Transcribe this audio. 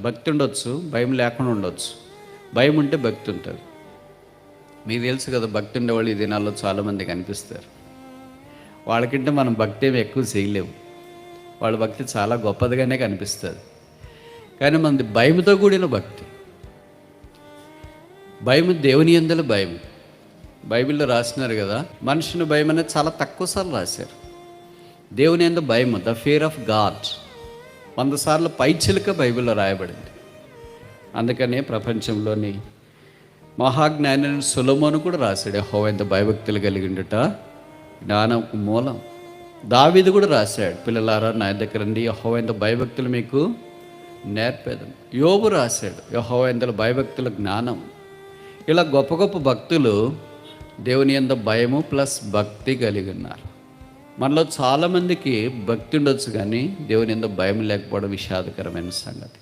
భక్తి ఉండొచ్చు, భయం లేకుండా ఉండొచ్చు. భయం ఉంటే భక్తి ఉంటుంది. మీకు తెలుసు కదా, భక్తి ఉండేవాళ్ళు ఈ దినాల్లో చాలామంది కనిపిస్తారు. వాళ్ళకంటే మనం భక్తి ఏమి ఎక్కువ చేయలేము. వాళ్ళ భక్తి చాలా గొప్పదిగానే కనిపిస్తుంది. కానీ మనది భయంతో కూడిన భక్తి. భయం దేవుని యందలి భయం. బైబిల్లో రాసినారు కదా, మనుషుని భయం అనేది చాలా తక్కువ సార్లు రాశారు. దేవుని యందు భయం, ద ఫియర్ ఆఫ్ గాడ్ 100 సార్లు పైచిలుక బైబిల్లో రాయబడింది. అందుకనే ప్రపంచంలోని మహాజ్ఞాని సొలొమోను కూడా రాశాడు, యెహోవా యందు భయభక్తులు కలిగిండుట జ్ఞానంకు మూలం. దావీదు కూడా రాశాడు, పిల్లలారా నా దగ్గర రండి, యెహోవా యందు భయభక్తులు మీకు నేర్పేదం. యోబు రాశాడు, యెహోవా యందు భయభక్తుల జ్ఞానం. ఇలా గొప్ప గొప్ప భక్తులు దేవుని యందు భయము ప్లస్ భక్తి కలిగి ఉన్నారు. మనలో చాలామందికి భక్తి ఉండొచ్చు, కానీ దేవుని యందు భయం లేకపోవడం విషాదకరమైన సంగతి.